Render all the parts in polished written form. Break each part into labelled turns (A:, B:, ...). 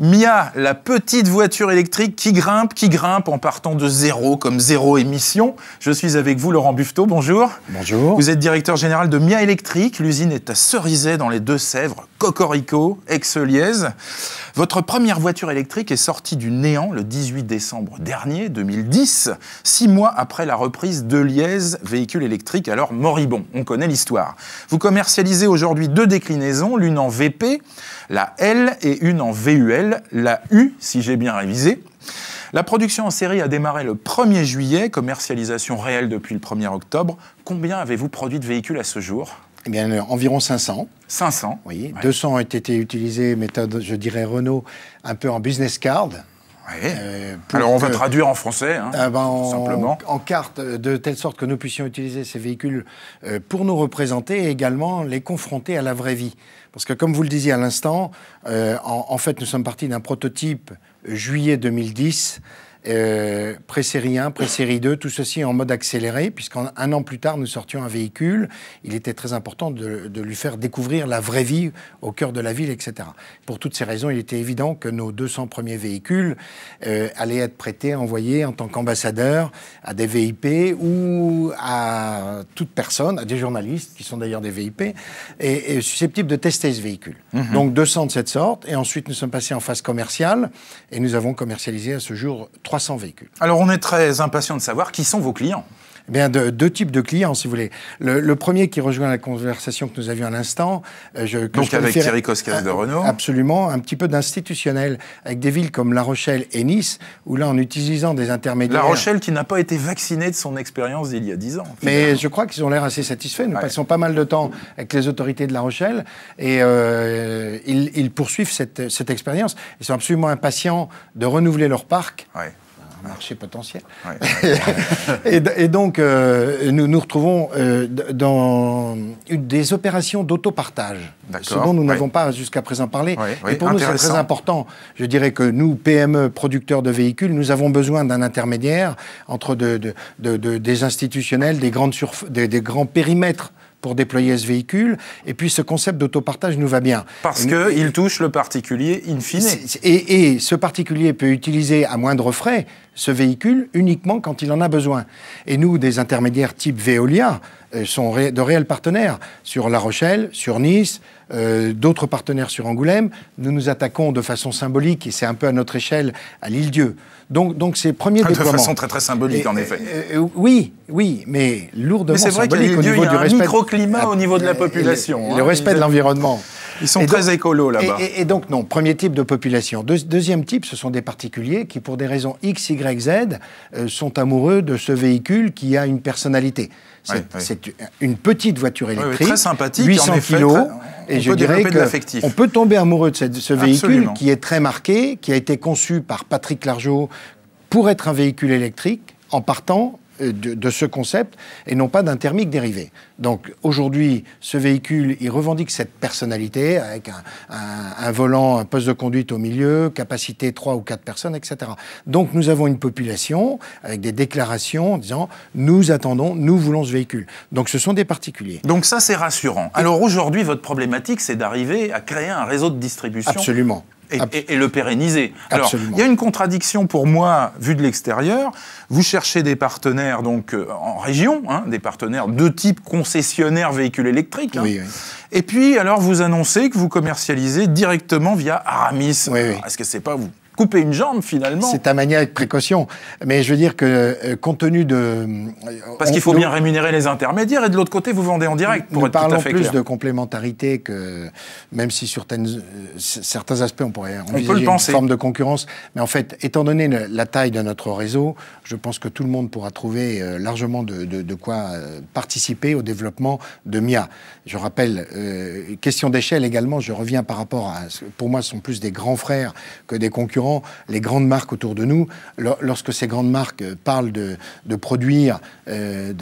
A: Mia, la petite voiture électrique qui grimpe en partant de zéro, comme zéro émission. Je suis avec vous, Laurent Buffetot, bonjour.
B: Bonjour.
A: Vous êtes directeur général de Mia Électrique. L'usine est à Cerizay, dans les Deux-Sèvres, Cocorico, Aix-Lièze. Votre première voiture électrique est sortie du néant le 18 décembre dernier, 2010, 6 mois après la reprise de Liège, véhicule électrique alors moribond. On connaît l'histoire. Vous commercialisez aujourd'hui 2 déclinaisons, l'une en VP, la L, et une en VUL, la U, si j'ai bien révisé. La production en série a démarré le 1er juillet, commercialisation réelle depuis le 1er octobre. Combien avez-vous produit de véhicules à ce jour ?
B: Eh bien, environ 500.
A: 500 ?
B: Oui,
A: ouais.
B: 200 ont été utilisés, méthode, je dirais, Renault, un peu en business card.
A: Oui. Alors, on va traduire en français, hein, simplement.
B: En carte, de telle sorte que nous puissions utiliser ces véhicules pour nous représenter et également les confronter à la vraie vie. Parce que, comme vous le disiez à l'instant, en fait, nous sommes partis d'un prototype juillet 2010, pré-série 1, pré-série 2, tout ceci en mode accéléré, puisqu'un an plus tard, nous sortions un véhicule. Il était très important de lui faire découvrir la vraie vie au cœur de la ville, etc. Pour toutes ces raisons, il était évident que nos 200 premiers véhicules allaient être prêtés, envoyés en tant qu'ambassadeurs à des VIP ou à toute personne, à des journalistes, qui sont d'ailleurs des VIP, et susceptibles de tester ce véhicule. Donc 200 de cette sorte, et ensuite nous sommes passés en phase commerciale, et nous avons commercialisé à ce jour 300 véhicules.
A: Alors, on est très impatient de savoir qui sont vos clients.
B: Eh bien, deux types de clients, si vous voulez. Le premier qui rejoint la conversation que nous avions à l'instant...
A: Donc avec Thierry Coscas de Renault.
B: Absolument, un petit peu d'institutionnel, avec des villes comme La Rochelle et Nice, où là, en utilisant des intermédiaires...
A: La Rochelle qui n'a pas été vaccinée de son expérience d'il y a 10 ans.
B: Mais je crois qu'ils ont l'air assez satisfaits. Nous passons pas mal de temps avec les autorités de La Rochelle, et ils poursuivent cette expérience. Ils sont absolument impatients de renouveler leur parc.
A: Ouais.
B: Un marché potentiel.
A: Ouais.
B: et donc, nous nous retrouvons dans des opérations d'autopartage, ce dont nous n'avons pas jusqu'à présent parlé. Et pour nous, c'est très important. Je dirais que nous, PME, producteurs de véhicules, nous avons besoin d'un intermédiaire entre des institutionnels, des grands périmètres pour déployer ce véhicule, et puis ce concept d'autopartage nous va bien.
A: Parce qu'il touche le particulier in fine.
B: Et ce particulier peut utiliser à moindre frais ce véhicule uniquement quand il en a besoin. Et nous, des intermédiaires type Veolia, sont de réels partenaires sur La Rochelle, sur Nice, d'autres partenaires sur Angoulême. Nous nous attaquons de façon symbolique, et c'est un peu à notre échelle, à l'Île-Dieu. Donc ces premiers déploiements...
A: De façon très très symbolique, en effet.
B: Oui, mais lourdement symbolique au niveau du respect...
A: Il y a un microclimat au niveau de la population.
B: Le respect de l'environnement.
A: Ils sont très écolos là-bas.
B: Et donc, non, premier type de population. Deuxième type, ce sont des particuliers qui, pour des raisons X, Y, Z, sont amoureux de ce véhicule qui a une personnalité. C'est une petite voiture électrique,
A: très sympathique,
B: 800 kilos, et je dirais
A: qu'on
B: peut tomber amoureux de ce véhicule qui est très marqué, qui a été conçu par Patrick Largeau pour être un véhicule électrique, en partant de ce concept, et non pas d'un thermique dérivé. Donc aujourd'hui, ce véhicule, il revendique cette personnalité, avec un volant, un poste de conduite au milieu, capacité 3 ou 4 personnes, etc. Donc nous avons une population avec des déclarations en disant « nous attendons, nous voulons ce véhicule ». Donc ce sont des particuliers.
A: Donc ça, c'est rassurant. Alors aujourd'hui, votre problématique, c'est d'arriver à créer un réseau de distribution.
B: Absolument.
A: Et le pérenniser. Alors, il y a une contradiction pour moi, vue de l'extérieur. Vous cherchez des partenaires donc en région, des partenaires de type concessionnaire véhicules électriques.
B: Oui.
A: Et puis, alors, vous annoncez que vous commercialisez directement via Aramis.
B: Oui.
A: Est-ce que c'est pas vous couper une jambe, finalement?
B: C'est à manier avec précaution. Mais je veux dire que, compte tenu de...
A: Parce qu'il faut bien rémunérer les intermédiaires, et de l'autre côté, vous vendez en direct, pour être tout à fait clair.
B: Nous parlons plus de complémentarité que... Même si sur certains aspects, on pourrait envisager une forme de concurrence. Mais en fait, étant donné la taille de notre réseau, je pense que tout le monde pourra trouver largement de quoi participer au développement de Mia. Je rappelle, question d'échelle également, je reviens par rapport à... Pour moi, ce sont plus des grands frères que des concurrents. notamment les grandes marques autour de nous. Lorsque ces grandes marques parlent de produire de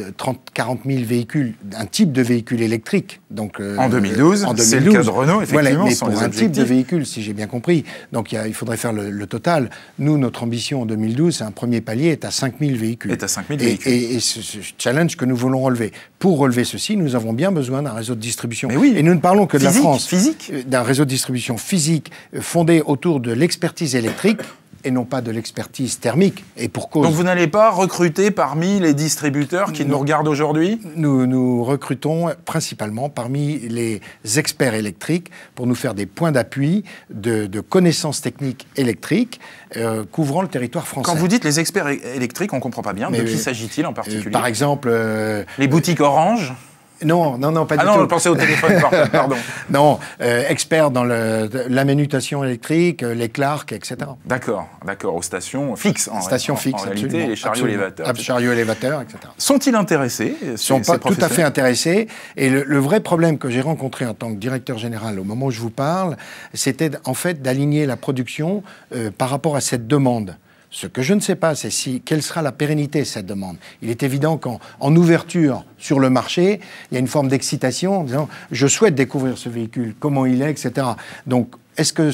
B: 40 000 véhicules, un type de véhicule électrique. Donc,
A: en 2012, c'est le cas de Renault, effectivement.
B: Voilà, mais pour un type de véhicule, si j'ai bien compris. Donc il faudrait faire le total. Nous, notre ambition en 2012, c'est un premier palier, est à 5 000 véhicules.
A: Est à 5 000 véhicules.
B: Et ce challenge que nous voulons relever. Pour relever ceci, nous avons bien besoin d'un réseau de distribution.
A: Mais oui.
B: Et nous ne parlons que de la France.
A: Physique.
B: D'un réseau de distribution physique fondé autour de l'expertise électrique et non pas de l'expertise thermique. Et pour cause.
A: Donc vous n'allez pas recruter parmi les distributeurs qui nous regardent aujourd'hui?
B: Nous recrutons principalement parmi les experts électriques pour nous faire des points d'appui de connaissances techniques électriques couvrant le territoire français.
A: Quand vous dites les experts électriques, on ne comprend pas bien. De qui s'agit-il en particulier?
B: Par exemple...
A: les boutiques Orange?
B: Non, pas du tout.
A: Ah non, je pensais au téléphone portable, pardon.
B: Non, experts dans la manutention électrique, les Clark, etc.
A: D'accord, aux stations fixes, en réalité, les chariots élévateurs.
B: Chariots élévateurs, etc.
A: Sont-ils intéressés?
B: Ils ne sont pas tout à fait intéressés. Et le vrai problème que j'ai rencontré en tant que directeur général au moment où je vous parle, c'était en fait d'aligner la production par rapport à cette demande. Ce que je ne sais pas, c'est quelle sera la pérennité de cette demande. Il est évident qu'en ouverture sur le marché, il y a une forme d'excitation en disant « je souhaite découvrir ce véhicule, comment il est, etc. » Donc, est-ce que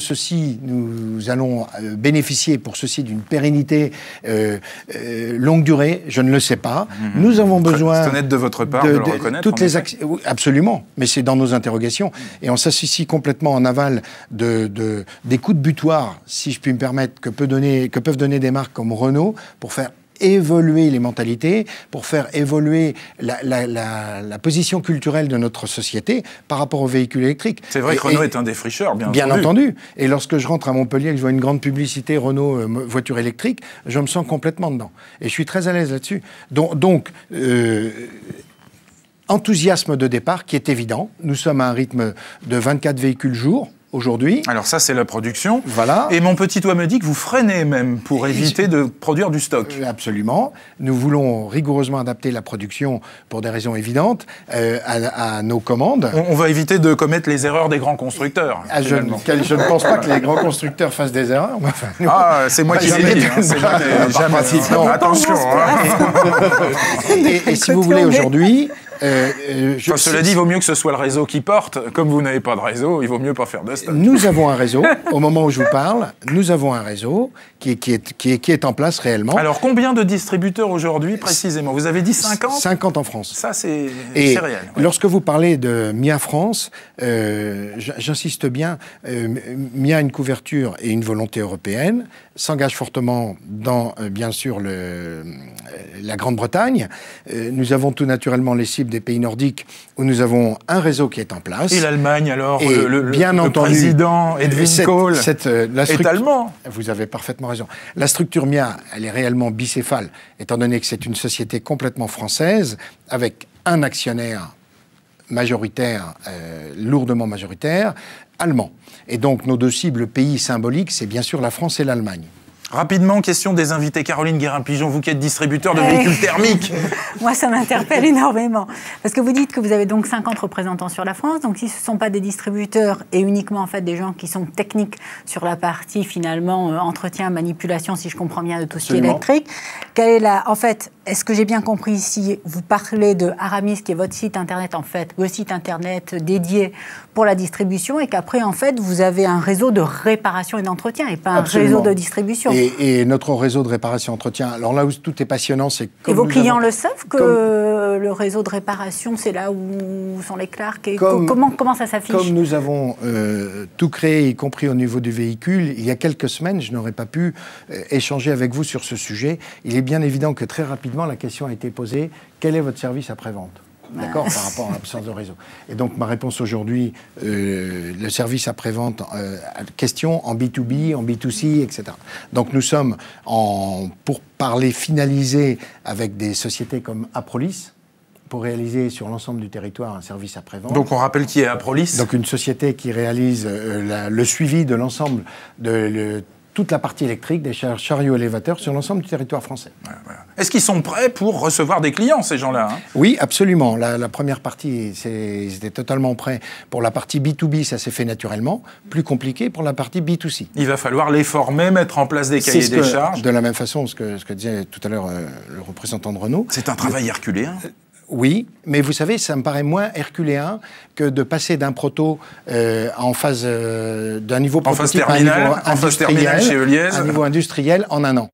B: nous allons bénéficier pour ceci d'une pérennité longue durée? Je ne le sais pas. Nous avons besoin...
A: C'est honnête de votre part de le reconnaître.
B: Toutes les oui, absolument, mais c'est dans nos interrogations. Et on s'associe complètement en aval des coups de butoir, si je puis me permettre, que peuvent donner des marques comme Renault pour faire évoluer les mentalités, pour faire évoluer la position culturelle de notre société par rapport aux véhicules électriques.
A: C'est vrai que Renault est un défricheur, bien
B: entendu. Et lorsque je rentre à Montpellier et que je vois une grande publicité Renault voiture électrique, je me sens complètement dedans. Et je suis très à l'aise là-dessus. Donc enthousiasme de départ qui est évident. Nous sommes à un rythme de 24 véhicules jour. Aujourd'hui.
A: Alors ça, c'est la production.
B: Voilà.
A: Et mon petit doigt me dit que vous freinez même pour éviter de produire du stock.
B: Absolument. Nous voulons rigoureusement adapter la production pour des raisons évidentes à nos commandes.
A: On va éviter de commettre les erreurs des grands constructeurs.
B: Je ne pense pas que les grands constructeurs fassent des erreurs. Enfin,
A: c'est moi qui l'ai dit. Jamais. Attention.
B: Et si vous voulez, aujourd'hui...
A: cela dit, il vaut mieux que ce soit le réseau qui porte. Comme vous n'avez pas de réseau, il vaut mieux pas faire de stock.
B: Nous avons un réseau, au moment où je vous parle, nous avons un réseau qui est en place réellement.
A: Alors, combien de distributeurs aujourd'hui, précisément? Vous avez dit 50?
B: 50 en France.
A: Ça, c'est
B: réel.
A: Ouais.
B: Lorsque vous parlez de MIA France, j'insiste bien, MIA a une couverture et une volonté européenne, s'engage fortement dans, bien sûr, la Grande-Bretagne. Nous avons tout naturellement les cibles des pays nordiques où nous avons un réseau qui est en place.
A: Et l'Allemagne, alors?
B: Et bien entendu,
A: le président Edwin Kohl est allemand.
B: Vous avez parfaitement raison. La structure MIA, elle est réellement bicéphale, étant donné que c'est une société complètement française, avec un actionnaire majoritaire, lourdement majoritaire, allemand. Et donc nos deux cibles pays symboliques, c'est bien sûr la France et l'Allemagne.
A: Rapidement, question des invités. Caroline Guérin-Pigeon, vous qui êtes distributeur de véhicules thermiques.
C: Moi, ça m'interpelle énormément. Parce que vous dites que vous avez donc 50 représentants sur la France. Donc, si ce ne sont pas des distributeurs et uniquement, en fait, des gens qui sont techniques sur la partie, finalement, entretien, manipulation, si je comprends bien, de tout ce qui est électrique, en fait, est-ce que j'ai bien compris ici, vous parlez de Aramis, qui est votre site Internet, en fait, le site Internet dédié pour la distribution, et qu'après, en fait, vous avez un réseau de réparation et d'entretien, et pas un réseau de distribution.
B: Et notre réseau de réparation et entretien, alors là où tout est passionnant, c'est que...
C: Et vos clients le savent que le réseau de réparation, c'est là où sont les Clark, et comment ça s'affiche?
B: Comme nous avons tout créé, y compris au niveau du véhicule, il y a quelques semaines, je n'aurais pas pu échanger avec vous sur ce sujet. Il est bien évident que très rapidement, la question a été posée, quel est votre service après-vente? D'accord, par rapport à l'absence de réseau. Et donc, ma réponse aujourd'hui, le service après-vente, question en B2B, en B2C, etc. Donc, nous sommes pour parler finalisé avec des sociétés comme Aprolis, pour réaliser sur l'ensemble du territoire un service après-vente.
A: Donc, on rappelle qui est Aprolis?
B: Donc, une société qui réalise le suivi de l'ensemble de toute la partie électrique des chariots élévateurs sur l'ensemble du territoire français.
A: Voilà. Est-ce qu'ils sont prêts pour recevoir des clients, ces gens-là, hein?
B: Oui, absolument. La première partie, ils étaient totalement prêts. Pour la partie B2B, ça s'est fait naturellement. Plus compliqué pour la partie B2C.
A: Il va falloir les former, mettre en place des cahiers des charges.
B: De la même façon, ce que disait tout à l'heure le représentant de Renault.
A: C'est un travail herculéen.
B: Oui, mais vous savez, ça me paraît moins herculéen que de passer d'un proto en phase d'un niveau prototype
A: terminale chez Heuliez.
B: à un niveau industriel en un an.